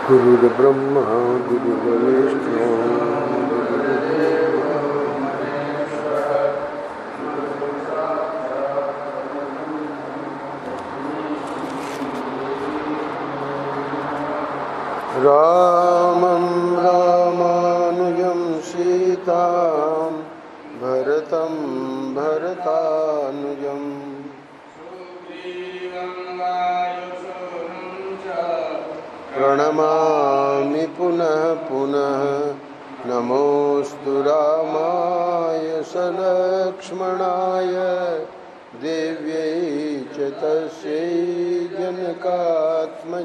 गुरुर्ब्रह्मा गुरुर्विष्णु रामं रामानुजं सीतां भरतं भरतानुजं प्रणमामि पुनः पुनः नमोऽस्तु रामाय सलक्ष्मणाय देव्यै च तस्यै जनकात्मजायै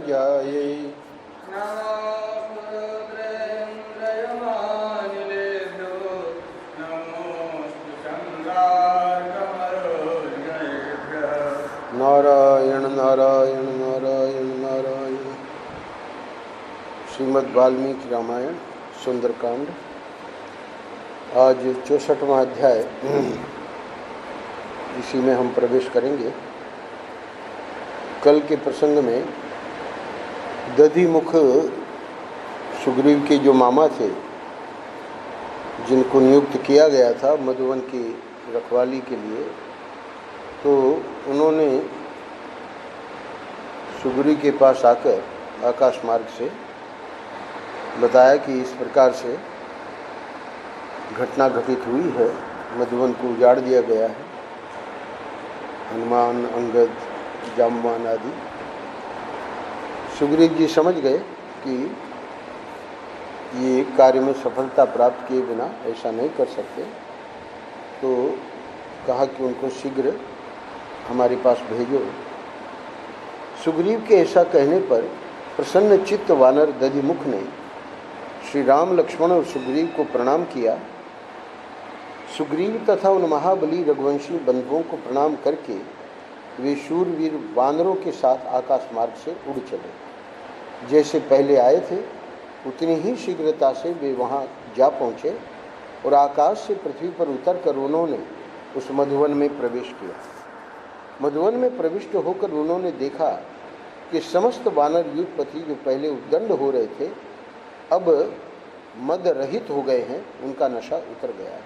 नारायण नारायण नारायण नारायण। श्रीमद् वाल्मीकि रामायण सुंदरकांड आज 64वां अध्याय, इसी में हम प्रवेश करेंगे। कल के प्रसंग में दधिमुख सुग्रीव के जो मामा थे, जिनको नियुक्त किया गया था मधुवन की रखवाली के लिए, तो उन्होंने सुग्रीव के पास आकर आकाश मार्ग से बताया कि इस प्रकार से घटना घटित हुई है, मधुवन को उजाड़ दिया गया है। हनुमान, अंगद, जामवान आदि। सुग्रीव जी समझ गए कि ये कार्य में सफलता प्राप्त किए बिना ऐसा नहीं कर सकते, तो कहा कि उनको शीघ्र हमारे पास भेजो। सुग्रीव के ऐसा कहने पर प्रसन्न चित्त वानर दधिमुख ने श्री राम, लक्ष्मण और सुग्रीव को प्रणाम किया। सुग्रीव तथा उन महाबली रघुवंशी बंधुओं को प्रणाम करके वे शूरवीर वानरों के साथ आकाश मार्ग से उड़ चले। जैसे पहले आए थे उतनी ही शीघ्रता से वे वहां जा पहुंचे और आकाश से पृथ्वी पर उतरकर उन्होंने उस मधुवन में प्रवेश किया। मधुवन में प्रविष्ट होकर उन्होंने देखा कि समस्त वानर युद्धपति जो पहले उद्दंड हो रहे थे, अब मद रहित हो गए हैं, उनका नशा उतर गया है।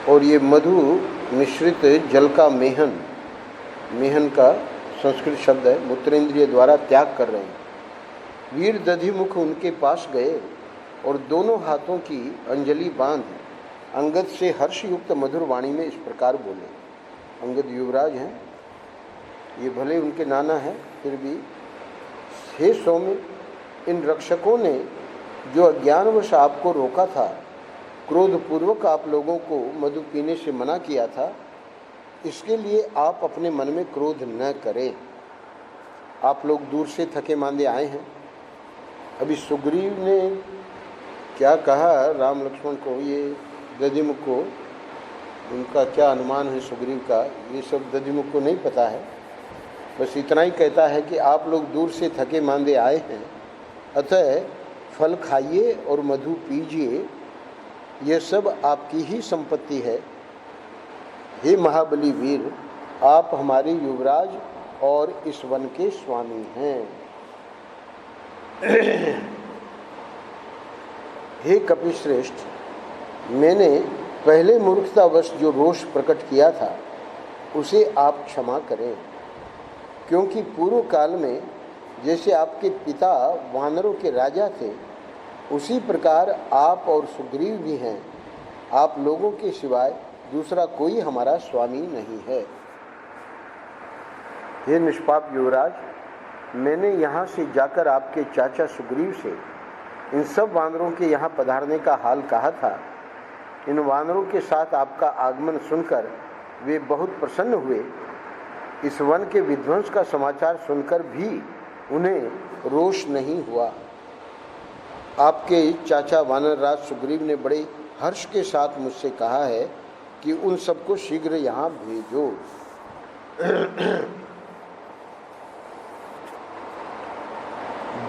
और ये मधु मिश्रित जल का मेहन, मेहन का संस्कृत शब्द है, मूत्रेंद्रिय द्वारा त्याग कर रहे हैं। वीर दधिमुख उनके पास गए और दोनों हाथों की अंजलि बांध अंगद से हर्षयुक्त मधुर वाणी में इस प्रकार बोले। अंगद युवराज हैं, ये भले उनके नाना हैं, फिर भी हे सौम्य, इन रक्षकों ने जो अज्ञानवश आपको रोका था, क्रोधपूर्वक आप लोगों को मधु पीने से मना किया था, इसके लिए आप अपने मन में क्रोध न करें। आप लोग दूर से थके मांदे आए हैं। अभी सुग्रीव ने क्या कहा राम लक्ष्मण को, ये दधिमुख को, उनका क्या अनुमान है सुग्रीव का, ये सब दधिमुख को नहीं पता है। बस इतना ही कहता है कि आप लोग दूर से थके मांदे आए हैं, अतः फल खाइए और मधु पीजिए, यह सब आपकी ही संपत्ति है। हे महाबली वीर, आप हमारे युवराज और इस वन के स्वामी हैं। हे कपिश्रेष्ठ, मैंने पहले मूर्खतावश जो रोष प्रकट किया था उसे आप क्षमा करें, क्योंकि पूर्व काल में जैसे आपके पिता वानरों के राजा थे, उसी प्रकार आप और सुग्रीव भी हैं। आप लोगों के सिवाय दूसरा कोई हमारा स्वामी नहीं है। हे निष्पाप युवराज, मैंने यहाँ से जाकर आपके चाचा सुग्रीव से इन सब वानरों के यहाँ पधारने का हाल कहा था। इन वानरों के साथ आपका आगमन सुनकर वे बहुत प्रसन्न हुए। इस वन के विध्वंस का समाचार सुनकर भी उन्हें रोष नहीं हुआ। आपके चाचा वानरराज सुग्रीव ने बड़े हर्ष के साथ मुझसे कहा है कि उन सबको शीघ्र यहाँ भेजो।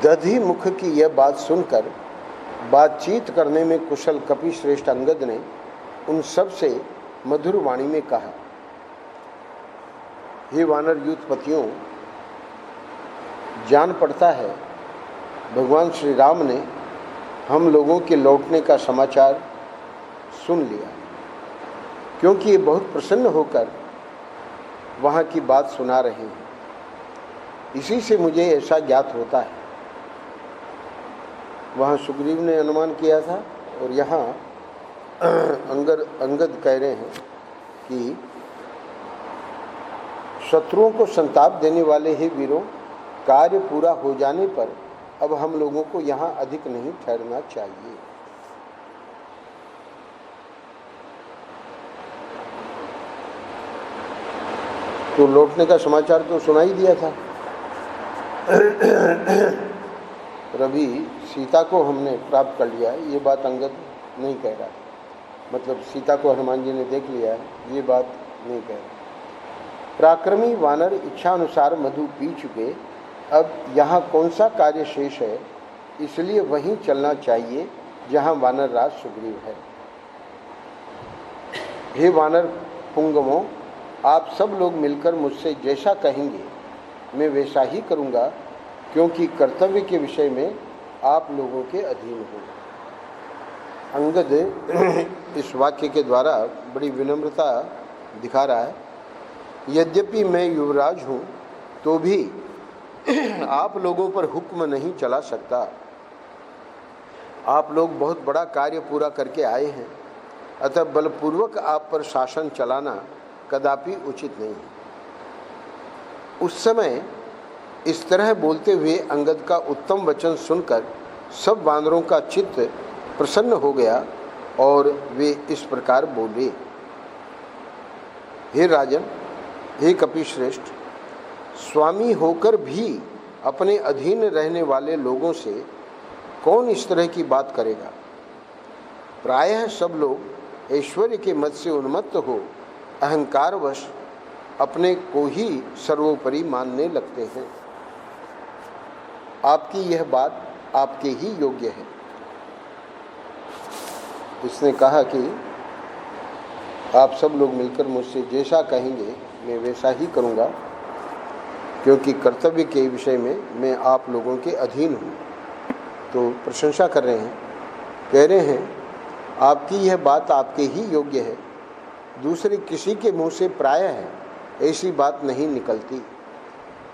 दधिमुख की यह बात सुनकर बातचीत करने में कुशल कपिश्रेष्ठ अंगद ने उन सब से मधुर वाणी में कहा, हे वानर युद्धपतियों, जान पड़ता है भगवान श्री राम ने हम लोगों के लौटने का समाचार सुन लिया, क्योंकि ये बहुत प्रसन्न होकर वहाँ की बात सुना रहे हैं। इसी से मुझे ऐसा ज्ञात होता है। वहाँ सुग्रीव ने अनुमान किया था और यहाँ अंगद कह रहे हैं कि शत्रुओं को संताप देने वाले ही वीरों, कार्य पूरा हो जाने पर अब हम लोगों को यहाँ अधिक नहीं ठहरना चाहिए। तो लौटने का समाचार तो सुना ही दिया था। रवि सीता को हमने प्राप्त कर लिया है, ये बात अंगद नहीं कह रहा। मतलब सीता को हनुमान जी ने देख लिया है, ये बात नहीं कह रहा। पराक्रमी वानर इच्छानुसार मधु पी चुके, अब यहाँ कौन सा कार्य शेष है, इसलिए वहीं चलना चाहिए जहाँ वानर राज सुग्रीव है। हे वानर पुंगवों, आप सब लोग मिलकर मुझसे जैसा कहेंगे मैं वैसा ही करूँगा, क्योंकि कर्तव्य के विषय में आप लोगों के अधीन हूँ। अंगद इस वाक्य के द्वारा बड़ी विनम्रता दिखा रहा है। यद्यपि मैं युवराज हूँ तो भी आप लोगों पर हुक्म नहीं चला सकता। आप लोग बहुत बड़ा कार्य पूरा करके आए हैं, अतः बलपूर्वक आप पर शासन चलाना कदापि उचित नहीं है। उस समय इस तरह बोलते हुए अंगद का उत्तम वचन सुनकर सब वानरों का चित्त प्रसन्न हो गया और वे इस प्रकार बोले। हे राजन, हे कपिश्रेष्ठ, स्वामी होकर भी अपने अधीन रहने वाले लोगों से कौन इस तरह की बात करेगा। प्रायः सब लोग ऐश्वर्य के मद से उन्मत्त हो अहंकारवश अपने को ही सर्वोपरि मानने लगते हैं। आपकी यह बात आपके ही योग्य है। उसने कहा कि आप सब लोग मिलकर मुझसे जैसा कहेंगे मैं वैसा ही करूँगा, क्योंकि कर्तव्य के विषय में मैं आप लोगों के अधीन हूँ। तो प्रशंसा कर रहे हैं, कह रहे हैं आपकी यह बात आपके ही योग्य है। दूसरे किसी के मुँह से प्रायः ऐसी बात नहीं निकलती।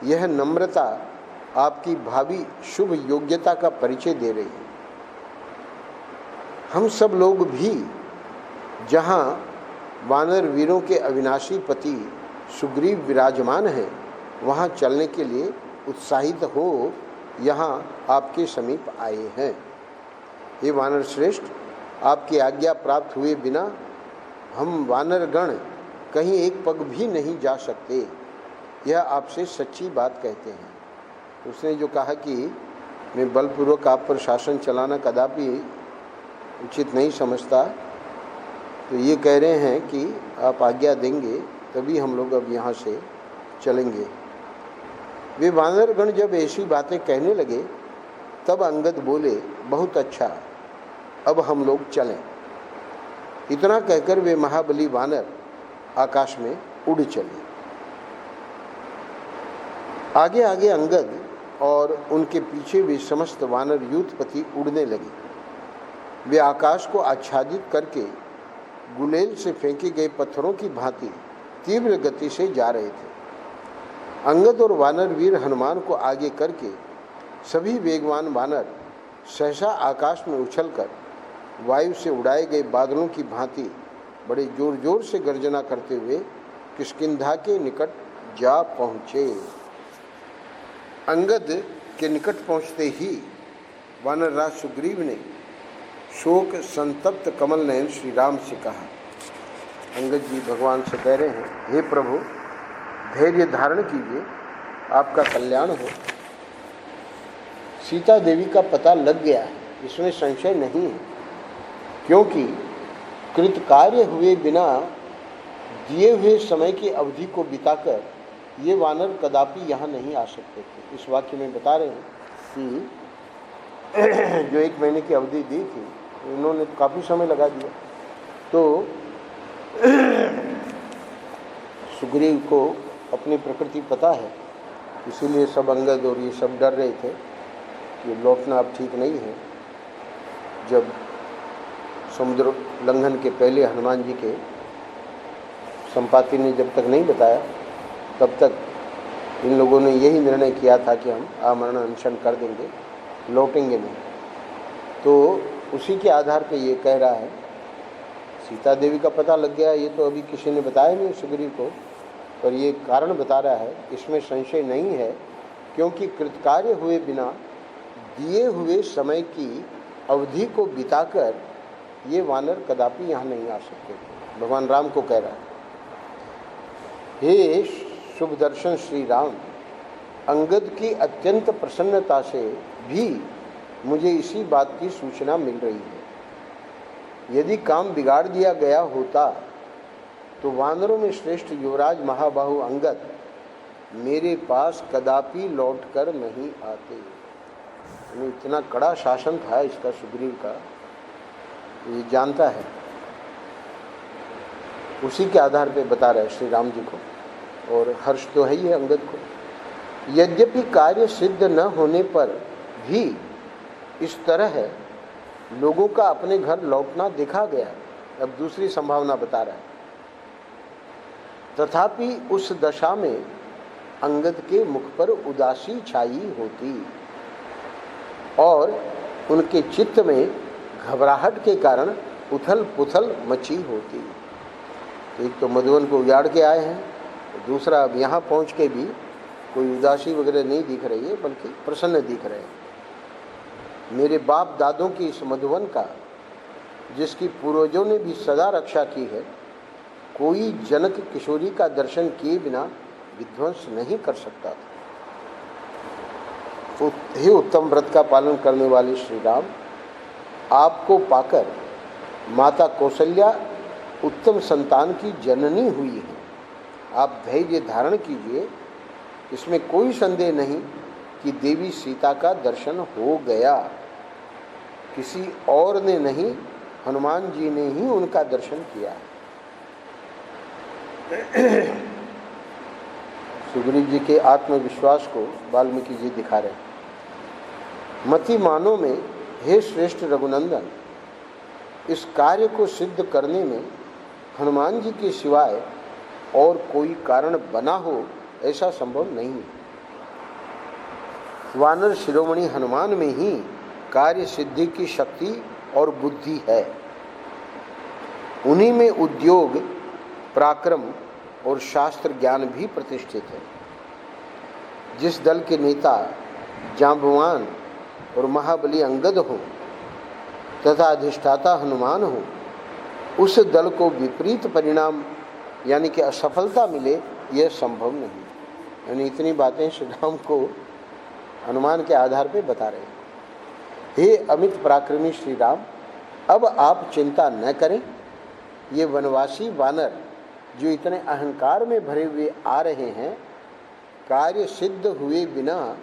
यह नम्रता आपकी भावी शुभ योग्यता का परिचय दे रही है। हम सब लोग भी जहाँ वानर वीरों के अविनाशी पति सुग्रीव विराजमान हैं, वहाँ चलने के लिए उत्साहित हो यहाँ आपके समीप आए हैं। हे वानर श्रेष्ठ, आपकी आज्ञा प्राप्त हुए बिना हम वानरगण कहीं एक पग भी नहीं जा सकते। यह आपसे सच्ची बात कहते हैं। उसने जो कहा कि मैं बलपूर्वक आप पर शासन चलाना कदापि उचित नहीं समझता, तो ये कह रहे हैं कि आप आज्ञा देंगे तभी हम लोग अब यहाँ से चलेंगे। वे वानरगण जब ऐसी बातें कहने लगे तब अंगद बोले, बहुत अच्छा, अब हम लोग चलें। इतना कहकर वे महाबली वानर आकाश में उड़ चले। आगे आगे अंगद और उनके पीछे वे समस्त वानर यूथपति उड़ने लगे। वे आकाश को आच्छादित करके गुलेल से फेंके गए पत्थरों की भांति तीव्र गति से जा रहे थे। अंगद और वानर वीर हनुमान को आगे करके सभी वेगवान वानर सहसा आकाश में उछलकर वायु से उड़ाए गए बादलों की भांति बड़े जोर जोर से गर्जना करते हुए किष्किंधा के निकट जा पहुँचे। अंगद के निकट पहुँचते ही वानरराज सुग्रीव ने शोक संतप्त कमल नयन श्री राम से कहा। अंगद जी भगवान से कह रहे हैं, हे प्रभु, धैर्य धारण कीजिए, आपका कल्याण हो। सीता देवी का पता लग गया है, इसमें संशय नहीं है, क्योंकि कृतकार्य हुए बिना दिए हुए समय की अवधि को बिताकर ये वानर कदापि यहाँ नहीं आ सकते थे। इस वाक्य में बता रहे हैं कि जो 1 महीने की अवधि दी थी उन्होंने काफ़ी समय लगा दिया। तो सुग्रीव को अपनी प्रकृति पता है इसीलिए सब अंगद और ये सब डर रहे थे कि लौटना अब ठीक नहीं है। जब समुद्र लंघन के पहले हनुमान जी के संपाति ने जब तक नहीं बताया, तब तक इन लोगों ने यही निर्णय किया था कि हम आमरण अनशन कर देंगे, लौटेंगे नहीं। तो उसी के आधार पे ये कह रहा है। सीता देवी का पता लग गया, ये तो अभी किसी ने बताया नहीं सुग्रीव को, पर ये कारण बता रहा है, इसमें संशय नहीं है, क्योंकि कृतकार्य हुए बिना दिए हुए समय की अवधि को बिताकर ये वानर कदापि यहाँ नहीं आ सकते। भगवान राम को कह रहा है, हे शुभ दर्शन श्री राम, अंगद की अत्यंत प्रसन्नता से भी मुझे इसी बात की सूचना मिल रही है। यदि काम बिगाड़ दिया गया होता तो वानरों में श्रेष्ठ युवराज महाबाहु अंगद मेरे पास कदापि लौटकर नहीं आते। इतना कड़ा शासन था इसका, सुग्रीव का, ये जानता है। उसी के आधार पे बता रहे श्री राम जी को, और हर्ष तो है ही है अंगद को। यद्यपि कार्य सिद्ध न होने पर भी इस तरह लोगों का अपने घर लौटना देखा गया। अब दूसरी संभावना बता रहा है। तथापि उस दशा में अंगद के मुख पर उदासी छाई होती और उनके चित्त में घबराहट के कारण उथल पुथल मची होती। तो एक तो मधुवन को उजाड़ के आए हैं, दूसरा अब यहाँ पहुँच के भी कोई उदासी वगैरह नहीं दिख रही है, बल्कि प्रसन्न दिख रहे हैं। मेरे बाप दादों की इस मधुवन का, जिसकी पूर्वजों ने भी सदा रक्षा की है, कोई जनक किशोरी का दर्शन किए बिना विध्वंस नहीं कर सकता था। हे उत्तम व्रत का पालन करने वाले श्री राम, आपको पाकर माता कौशल्या उत्तम संतान की जननी हुई है। आप धैर्य धारण कीजिए, इसमें कोई संदेह नहीं कि देवी सीता का दर्शन हो गया। किसी और ने नहीं, हनुमान जी ने ही उनका दर्शन किया। सुग्रीव जी के आत्मविश्वास को वाल्मीकि जी दिखा रहे हैं। मति मानो में, हे श्रेष्ठ रघुनंदन, इस कार्य को सिद्ध करने में हनुमान जी के सिवाय और कोई कारण बना हो ऐसा संभव नहीं है। वानर शिरोमणि हनुमान में ही कार्य सिद्धि की शक्ति और बुद्धि है। उन्हीं में उद्योग, पराक्रम और शास्त्र ज्ञान भी प्रतिष्ठित है। जिस दल के नेता जांबवान और महाबली अंगद हो तथा अधिष्ठाता हनुमान हो, उस दल को विपरीत परिणाम यानी कि असफलता मिले, यह संभव नहीं। यानी इतनी बातें श्री राम को हनुमान के आधार पर बता रहे हैं। हे अमित पराक्रमी श्री राम, अब आप चिंता न करें। ये वनवासी वानर जो इतने अहंकार में भरे हुए आ रहे हैं, कार्य सिद्ध हुए बिना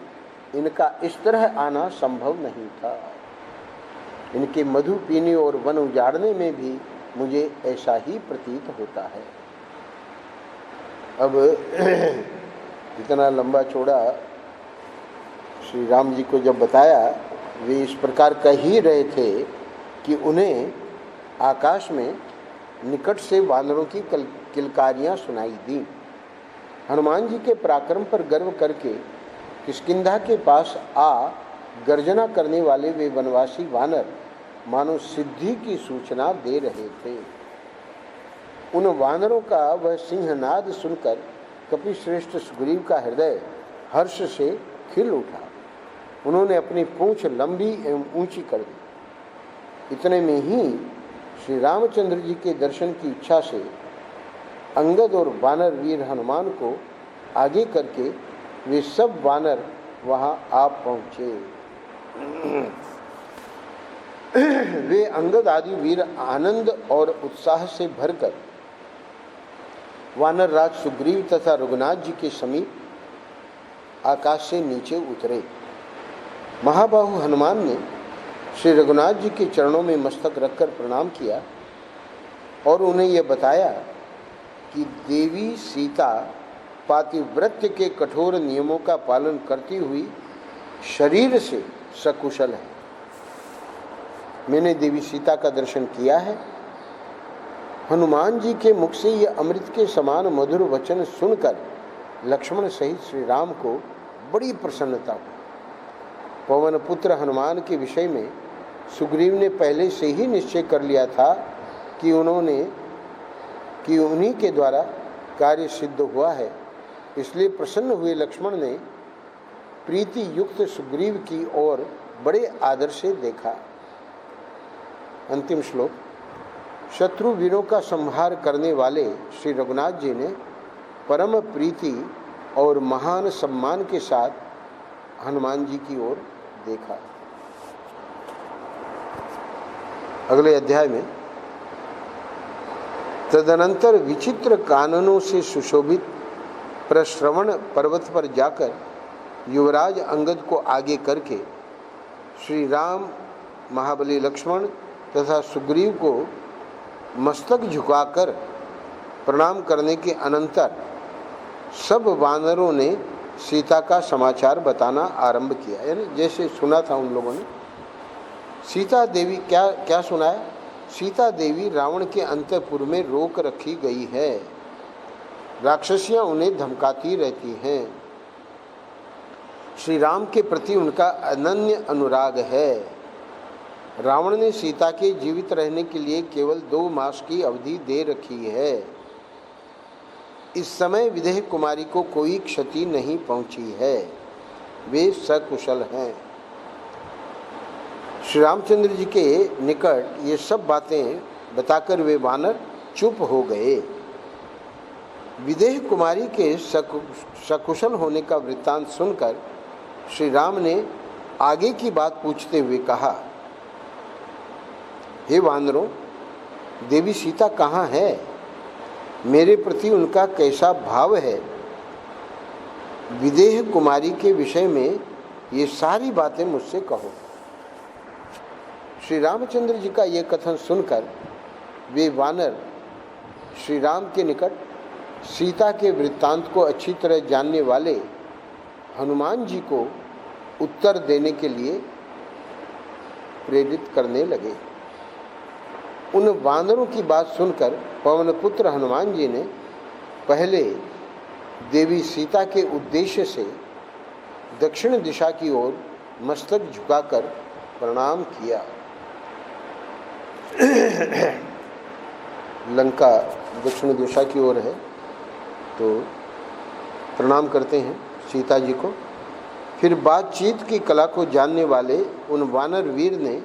इनका इस तरह आना संभव नहीं था। इनके मधु पीने और वन उजाड़ने में भी मुझे ऐसा ही प्रतीत होता है। अब इतना लंबा चौड़ा श्री राम जी को जब बताया, वे इस प्रकार कह ही रहे थे कि उन्हें आकाश में निकट से वानरों की किलकारियां सुनाई दी। हनुमान जी के पराक्रम पर गर्व करके किष्किंधा के पास आ गर्जना करने वाले वे वनवासी वानर मानो सिद्धि की सूचना दे रहे थे। उन वानरों का वह सिंहनाद सुनकर कपिश्रेष्ठ सुग्रीव का हृदय हर्ष से खिल उठा। उन्होंने अपनी पूंछ लंबी एवं ऊंची कर दी। इतने में ही श्री रामचंद्र जी के दर्शन की इच्छा से अंगद और वानर वीर हनुमान को आगे करके वे सब वानर वहां आ पहुंचे। वे अंगद आदि वीर आनंद और उत्साह से भरकर वानर राज सुग्रीव तथा रघुनाथ जी के समीप आकाश से नीचे उतरे। महाबाहु हनुमान ने श्री रघुनाथ जी के चरणों में मस्तक रखकर प्रणाम किया और उन्हें यह बताया कि देवी सीता पातिव्रत्य के कठोर नियमों का पालन करती हुई शरीर से सकुशल है। मैंने देवी सीता का दर्शन किया है। हनुमान जी के मुख से यह अमृत के समान मधुर वचन सुनकर लक्ष्मण सहित श्री राम को बड़ी प्रसन्नता हुई। पवन पुत्र हनुमान के विषय में सुग्रीव ने पहले से ही निश्चय कर लिया था कि उन्हीं के द्वारा कार्य सिद्ध हुआ है। इसलिए प्रसन्न हुए लक्ष्मण ने प्रीति युक्त सुग्रीव की ओर बड़े आदर से देखा। अंतिम श्लोक। शत्रु वीरों का संहार करने वाले श्री रघुनाथ जी ने परम प्रीति और महान सम्मान के साथ हनुमान जी की ओर देखा। अगले अध्याय में तदनंतर विचित्र काननों से सुशोभित प्रश्रवण पर्वत पर जाकर युवराज अंगद को आगे करके श्री राम, महाबली लक्ष्मण तथा सुग्रीव को मस्तक झुकाकर प्रणाम करने के अनंतर सब वानरों ने सीता का समाचार बताना आरंभ किया। यानी जैसे सुना था उन लोगों ने, सीता देवी क्या सुनाया? सीता देवी रावण के अंतःपुर में रोक रखी गई है। राक्षसियां उन्हें धमकाती रहती हैं। श्री राम के प्रति उनका अनन्य अनुराग है। रावण ने सीता के जीवित रहने के लिए केवल 2 मास की अवधि दे रखी है। इस समय विदेह कुमारी को कोई क्षति नहीं पहुंची है, वे सकुशल हैं। श्री रामचंद्र जी के निकट ये सब बातें बताकर वे वानर चुप हो गए। विदेह कुमारी के सकुशल होने का वृत्तांत सुनकर श्री राम ने आगे की बात पूछते हुए कहा, हे वानरों, देवी सीता कहाँ है? मेरे प्रति उनका कैसा भाव है? विदेह कुमारी के विषय में ये सारी बातें मुझसे कहो। श्री रामचंद्र जी का ये कथन सुनकर वे वानर श्री राम के निकट सीता के वृत्तांत को अच्छी तरह जानने वाले हनुमान जी को उत्तर देने के लिए प्रेरित करने लगे। उन वानरों की बात सुनकर पवनपुत्र हनुमान जी ने पहले देवी सीता के उद्देश्य से दक्षिण दिशा की ओर मस्तक झुकाकर प्रणाम किया। लंका दक्षिण दिशा की ओर है, तो प्रणाम करते हैं सीता जी को। फिर बातचीत की कला को जानने वाले उन वानर वीर ने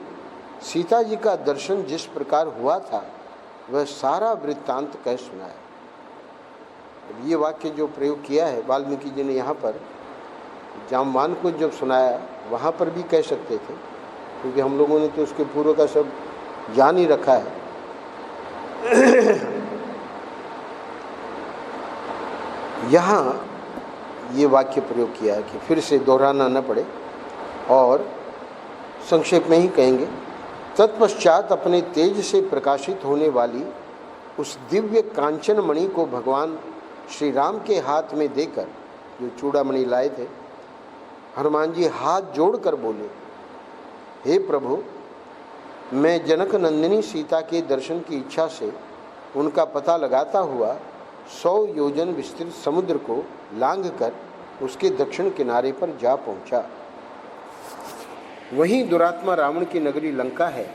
सीता जी का दर्शन जिस प्रकार हुआ था वह सारा वृत्तांत कह सुनाया। ये वाक्य जो प्रयोग किया है वाल्मीकि जी ने यहाँ पर जामवान को जब सुनाया, वहाँ पर भी कह सकते थे, क्योंकि हम लोगों ने तो उसके पूर्व का सब जान ही रखा है। यहाँ ये वाक्य प्रयोग किया है कि फिर से दोहराना न पड़े और संक्षेप में ही कहेंगे। तत्पश्चात अपने तेज से प्रकाशित होने वाली उस दिव्य कांचन मणि को भगवान श्री राम के हाथ में देकर, जो चूड़ामणि लाए थे, हनुमान जी हाथ जोड़कर बोले, हे प्रभु, मैं जनक नंदिनी सीता के दर्शन की इच्छा से उनका पता लगाता हुआ 100 योजन विस्तृत समुद्र को लांघकर उसके दक्षिण किनारे पर जा पहुंचा। वहीं दुरात्मा रावण की नगरी लंका है,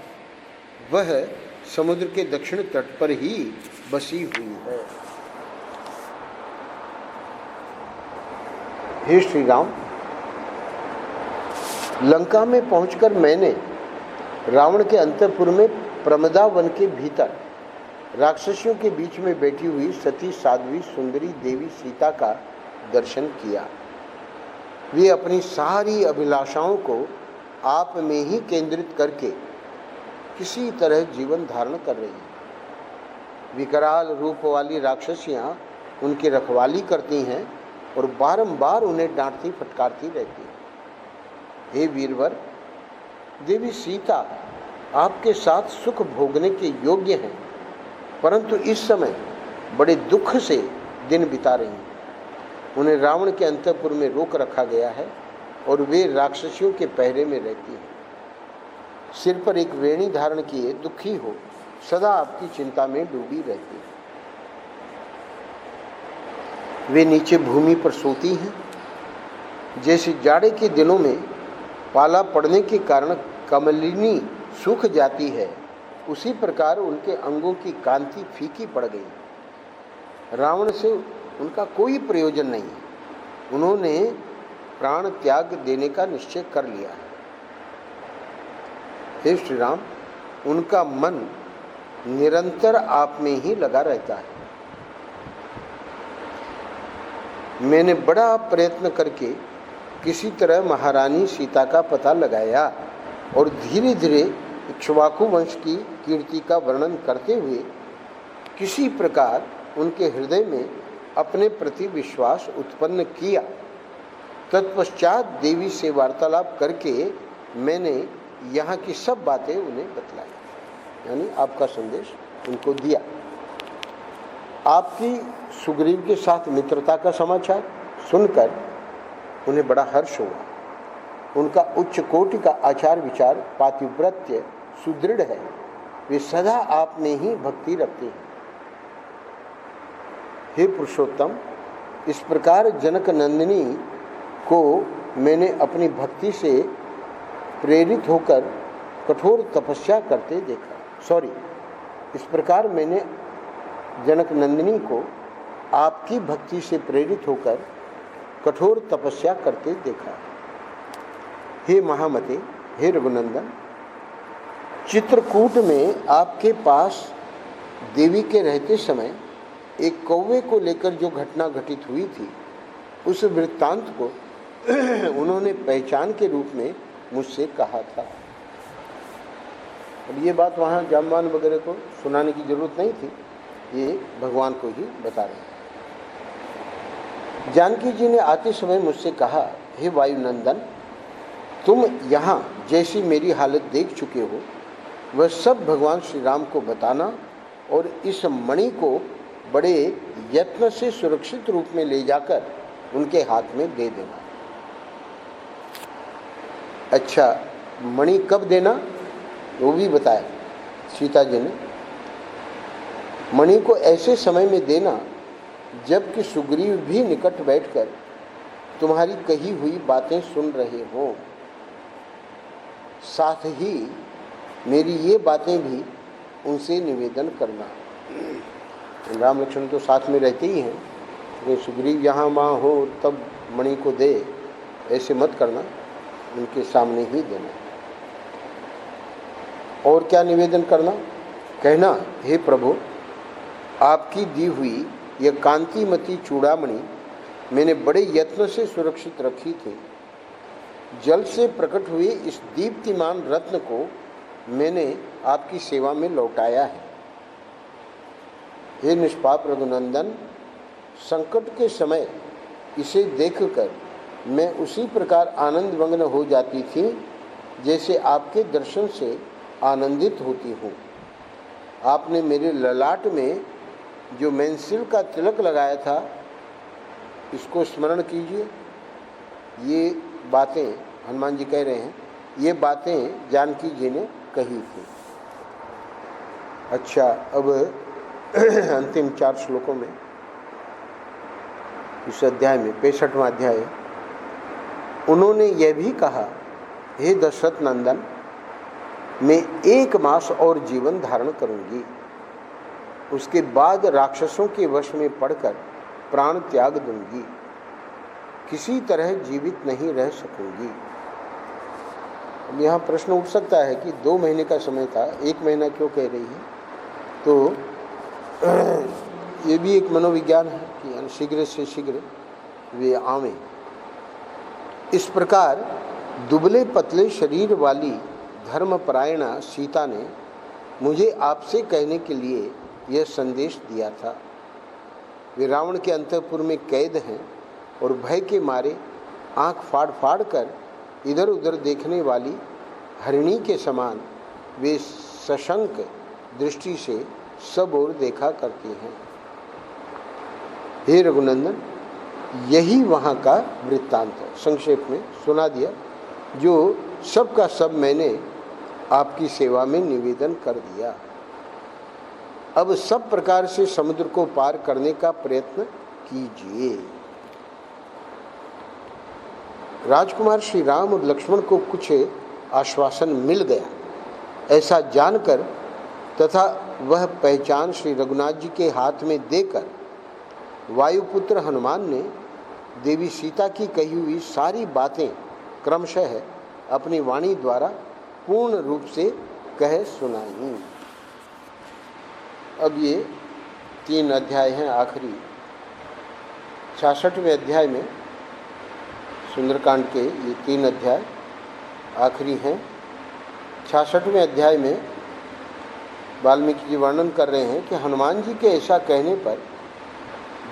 वह समुद्र के दक्षिण तट पर ही बसी हुई है। हे श्री राम, लंका में पहुंचकर मैंने रावण के अंतःपुर में प्रमदा वन के भीतर राक्षसियों के बीच में बैठी हुई सती साध्वी सुंदरी देवी सीता का दर्शन किया। वे अपनी सारी अभिलाषाओं को आप में ही केंद्रित करके किसी तरह जीवन धारण कर रही हैं। विकराल रूप वाली राक्षसियां उनकी रखवाली करती हैं और बारंबार उन्हें डांटती फटकारती रहती हैं। हे वीरवर, देवी सीता आपके साथ सुख भोगने के योग्य हैं, परंतु इस समय बड़े दुख से दिन बिता रही हैं। उन्हें रावण के अंतःपुर में रोक रखा गया है और वे राक्षसियों के पहरे में रहती हैं। सिर पर एक वेणी धारण किए दुखी हो सदा आपकी चिंता में डूबी रहती है। वे नीचे भूमि पर सोती हैं। जैसे जाड़े के दिनों में पाला पड़ने के कारण कमलिनी सूख जाती है, उसी प्रकार उनके अंगों की कांति फीकी पड़ गई। रावण से उनका कोई प्रयोजन नहीं है। उन्होंने प्राण त्याग देने का निश्चय कर लिया है। हे श्री राम, उनका मन निरंतर आप में ही लगा रहता है। मैंने बड़ा प्रयत्न करके किसी तरह महारानी सीता का पता लगाया और धीरे धीरे इक्ष्वाकु वंश की कीर्ति का वर्णन करते हुए किसी प्रकार उनके हृदय में अपने प्रति विश्वास उत्पन्न किया। तत्पश्चात देवी से वार्तालाप करके मैंने यहाँ की सब बातें उन्हें बतलाई, यानी आपका संदेश उनको दिया। आपकी सुग्रीव के साथ मित्रता का समाचार सुनकर उन्हें बड़ा हर्ष हुआ। उनका उच्च कोटि का आचार विचार पातिव्रत्य सुदृढ़ है। वे सदा आप में ही भक्ति रखते हैं। हे पुरुषोत्तम, इस प्रकार जनक नंदिनी को मैंने अपनी भक्ति से प्रेरित होकर कठोर तपस्या करते देखा। इस प्रकार मैंने जनक नंदिनी को आपकी भक्ति से प्रेरित होकर कठोर तपस्या करते देखा। हे महामते, हे रघुनंदन, चित्रकूट में आपके पास देवी के रहते समय एक कौवे को लेकर जो घटना घटित हुई थी, उस वृत्तांत को उन्होंने पहचान के रूप में मुझसे कहा था। अब ये बात वहाँ जामवान वगैरह को सुनाने की जरूरत नहीं थी, ये भगवान को ही बता रहे हैं। जानकी जी ने आते समय मुझसे कहा, हे वायुनंदन, तुम यहाँ जैसी मेरी हालत देख चुके हो वह सब भगवान श्री राम को बताना और इस मणि को बड़े यत्न से सुरक्षित रूप में ले जाकर उनके हाथ में दे देना। अच्छा, मणि कब देना वो भी बताया सीता जी ने। मणि को ऐसे समय में देना जबकि सुग्रीव भी निकट बैठकर तुम्हारी कही हुई बातें सुन रहे हो। साथ ही मेरी ये बातें भी उनसे निवेदन करना। राम लक्ष्मण तो साथ में रहते ही हैं, तो सुग्रीव यहाँ वहाँ हो तब मणि को दे, ऐसे मत करना, उनके सामने ही देना। और क्या निवेदन करना? कहना, हे प्रभु, आपकी दी हुई यह कांतिमती चूड़ामणि मैंने बड़े यत्न से सुरक्षित रखी थी। जल से प्रकट हुए इस दीप्तिमान रत्न को मैंने आपकी सेवा में लौटाया है। हे निष्पाप रघुनंदन, संकट के समय इसे देखकर मैं उसी प्रकार आनंदमग्न हो जाती थी जैसे आपके दर्शन से आनंदित होती हूँ। आपने मेरे ललाट में जो मेंसिल का तिलक लगाया था, इसको स्मरण कीजिए। ये बातें हनुमान जी कह रहे हैं, ये बातें जानकी जी ने कही थी। अच्छा, अब अंतिम 4 श्लोकों में इस अध्याय में 65वां अध्याय, उन्होंने यह भी कहा, हे दशरथ नंदन, मैं 1 मास और जीवन धारण करूंगी, उसके बाद राक्षसों के वश में पड़कर प्राण त्याग दूंगी, किसी तरह जीवित नहीं रह सकूंगी। अब यहाँ प्रश्न उठ सकता है कि 2 महीने का समय था, 1 महीना क्यों कह रही है? तो ये भी एक मनोविज्ञान है कि शीघ्र से शीघ्र वे आवें। इस प्रकार दुबले पतले शरीर वाली धर्मपरायणा सीता ने मुझे आपसे कहने के लिए यह संदेश दिया था। वे रावण के अंतःपुर में कैद हैं और भय के मारे आंख फाड़ फाड़ कर इधर उधर देखने वाली हरिणी के समान वे सशंक दृष्टि से सब ओर देखा करती हैं। हे रघुनंदन, यही वहाँ का वृत्तांत है। संक्षेप में सुना दिया, जो सब का सब मैंने आपकी सेवा में निवेदन कर दिया। अब सब प्रकार से समुद्र को पार करने का प्रयत्न कीजिए। राजकुमार श्री राम और लक्ष्मण को कुछ आश्वासन मिल गया, ऐसा जानकर तथा वह पहचान श्री रघुनाथ जी के हाथ में देकर वायुपुत्र हनुमान ने देवी सीता की कही हुई सारी बातें क्रमशः अपनी वाणी द्वारा पूर्ण रूप से कह सुनाई। अब ये 3 अध्याय हैं आखिरी। 66वें अध्याय में सुंदरकांड के ये 3 अध्याय आखिरी हैं। 66वें अध्याय में वाल्मीकि जी वर्णन कर रहे हैं कि हनुमान जी के ऐसा कहने पर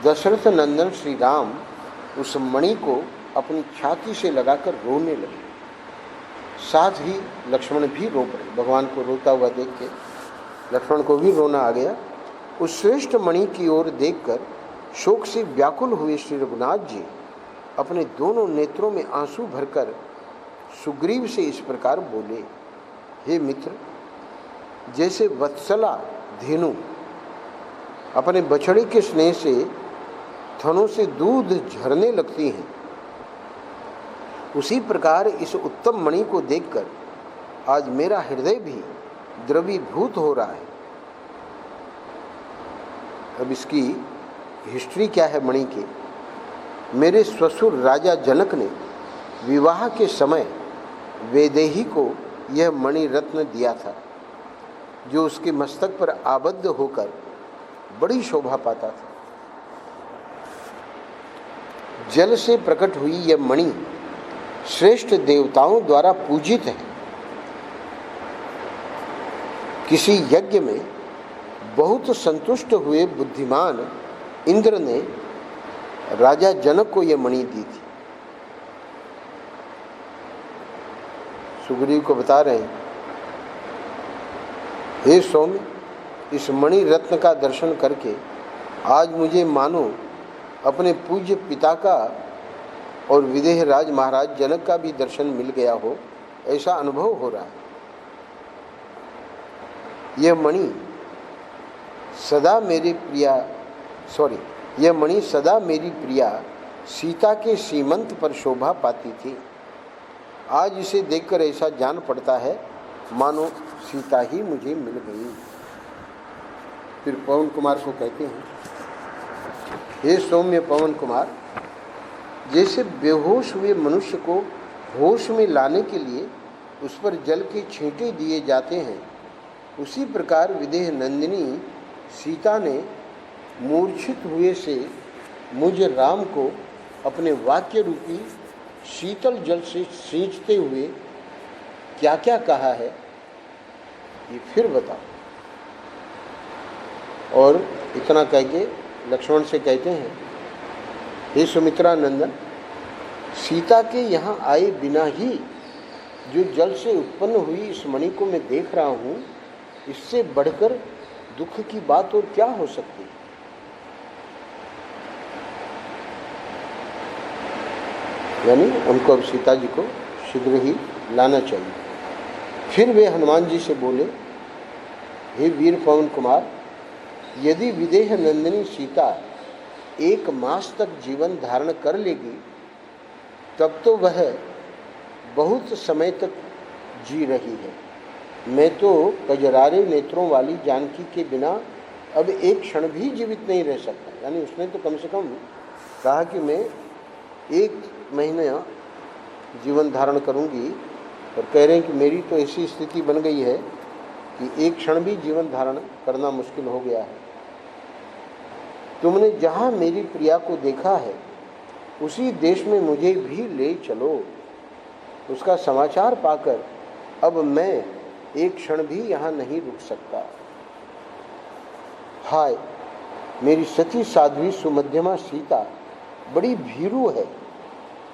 दशरथ नंदन श्री राम उस मणि को अपनी छाती से लगाकर रोने लगे। साथ ही लक्ष्मण भी रो पड़े। भगवान को रोता हुआ देख के लक्ष्मण को भी रोना आ गया। उस श्रेष्ठ मणि की ओर देखकर शोक से व्याकुल हुए श्री रघुनाथ जी अपने दोनों नेत्रों में आंसू भरकर सुग्रीव से इस प्रकार बोले, हे मित्र, जैसे वत्सला धेनु अपने बछड़े के स्नेह से थनों से दूध झरने लगती हैं, उसी प्रकार इस उत्तम मणि को देखकर आज मेरा हृदय भी द्रवीभूत हो रहा है। अब इसकी हिस्ट्री क्या है मणि की? मेरे ससुर राजा जनक ने विवाह के समय वैदेही को यह मणि रत्न दिया था, जो उसके मस्तक पर आबद्ध होकर बड़ी शोभा पाता था। जल से प्रकट हुई यह मणि श्रेष्ठ देवताओं द्वारा पूजित है। किसी यज्ञ में बहुत संतुष्ट हुए बुद्धिमान इंद्र ने राजा जनक को यह मणि दी थी। सुग्रीव को बता रहे हैं, हे सौम्य, इस मणि रत्न का दर्शन करके आज मुझे मानो अपने पूज्य पिता का और विदेह राज महाराज जनक का भी दर्शन मिल गया हो, ऐसा अनुभव हो रहा है। यह मणि सदा मेरी प्रिया सीता के सीमंत पर शोभा पाती थी। आज इसे देखकर ऐसा जान पड़ता है मानो सीता ही मुझे मिल गई। फिर पवन कुमार को कहते हैं, हे सौम्य पवन कुमार, जैसे बेहोश हुए मनुष्य को होश में लाने के लिए उस पर जल के छींटे दिए जाते हैं, उसी प्रकार विदेह नंदिनी सीता ने मूर्छित हुए से मुझ राम को अपने वाक्य रूपी शीतल जल से सींचते हुए क्या क्या कहा है, ये फिर बताओ। और इतना कह के लक्ष्मण से कहते हैं, हे सुमित्रा नंदन, सीता के यहाँ आए बिना ही जो जल से उत्पन्न हुई इस मणि को मैं देख रहा हूँ, इससे बढ़कर दुख की बात और क्या हो सकती है। यानी हमको अब सीता जी को शीघ्र ही लाना चाहिए। फिर वे हनुमान जी से बोले, हे वीर पवन कुमार, यदि विदेह नंदिनी सीता 1 मास तक जीवन धारण कर लेगी, तब तो वह बहुत समय तक जी रही है। मैं तो कजरारे नेत्रों वाली जानकी के बिना अब एक क्षण भी जीवित नहीं रह सकता। यानी उसने तो कम से कम कहा कि मैं 1 महीना जीवन धारण करूंगी, और कह रहे हैं कि मेरी तो ऐसी स्थिति बन गई है कि एक क्षण भी जीवन धारण करना मुश्किल हो गया है। तुमने जहाँ मेरी प्रिया को देखा है उसी देश में मुझे भी ले चलो। उसका समाचार पाकर अब मैं एक क्षण भी यहाँ नहीं रुक सकता। हाय, मेरी सती साध्वी सुमध्यमा सीता बड़ी भीरू है।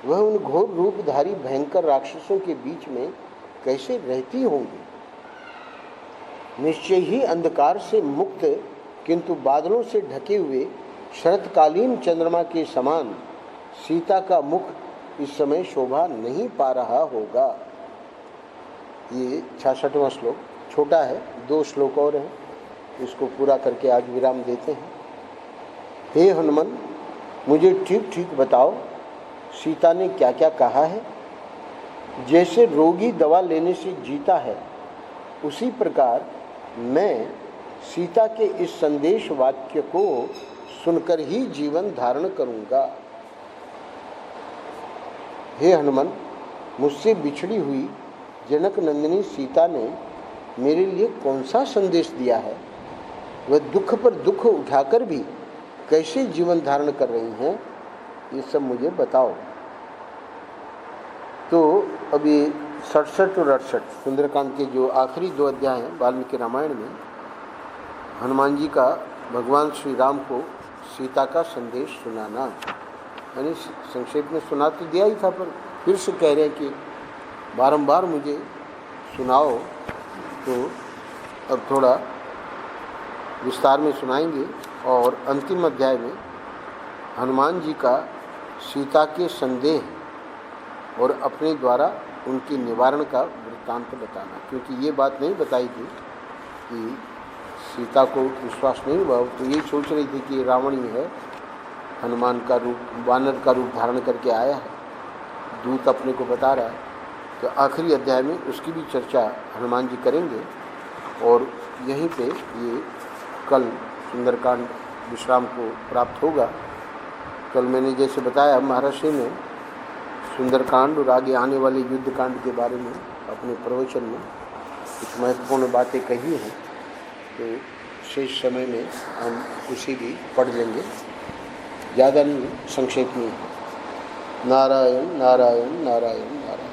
वह उन घोर रूपधारी भयंकर राक्षसों के बीच में कैसे रहती होंगी। निश्चय ही अंधकार से मुक्त किंतु बादलों से ढके हुए शरतकालीन चंद्रमा के समान सीता का मुख इस समय शोभा नहीं पा रहा होगा। ये 66वां श्लोक छोटा है, 2 श्लोक और हैं, इसको पूरा करके आज विराम देते हैं। हे हनुमान, मुझे ठीक ठीक बताओ सीता ने क्या क्या कहा है। जैसे रोगी दवा लेने से जीता है, उसी प्रकार मैं सीता के इस संदेश वाक्य को सुनकर ही जीवन धारण करूंगा। हे हनुमान, मुझसे बिछड़ी हुई जनक नंदिनी सीता ने मेरे लिए कौन सा संदेश दिया है? वह दुख पर दुख उठाकर भी कैसे जीवन धारण कर रही हैं, ये सब मुझे बताओ। तो अभी 67 और 68 सुंदरकांड के जो आखिरी 2 अध्याय हैं वाल्मीकि रामायण में, हनुमान जी का भगवान श्री राम को सीता का संदेश सुनाना, यानी संक्षेप में सुना तो दिया ही था, पर फिर से कह रहे हैं कि बारंबार मुझे सुनाओ। तो अब थोड़ा विस्तार में सुनाएंगे। और अंतिम अध्याय में हनुमान जी का सीता के संदेह और अपने द्वारा उनके निवारण का वृत्तांत बताना, क्योंकि ये बात नहीं बताई थी कि सीता को विश्वास नहीं हुआ, तो ये सोच रही थी कि रावण ही है, हनुमान का रूप, वानर का रूप धारण करके आया है, दूत अपने को बता रहा है। तो आखिरी अध्याय में उसकी भी चर्चा हनुमान जी करेंगे। और यहीं पे ये कल सुंदरकांड विश्राम को प्राप्त होगा। कल मैंने जैसे बताया महर्षि ने सुंदरकांड और आगे आने वाले युद्ध कांड के बारे में अपने प्रवचन में कुछ महत्वपूर्ण बातें कही हैं, तो शेष समय में हम उसी भी पढ़ लेंगे, ज़्यादा नहीं, संक्षेप में। नारायण नारायण नारायण नारायण।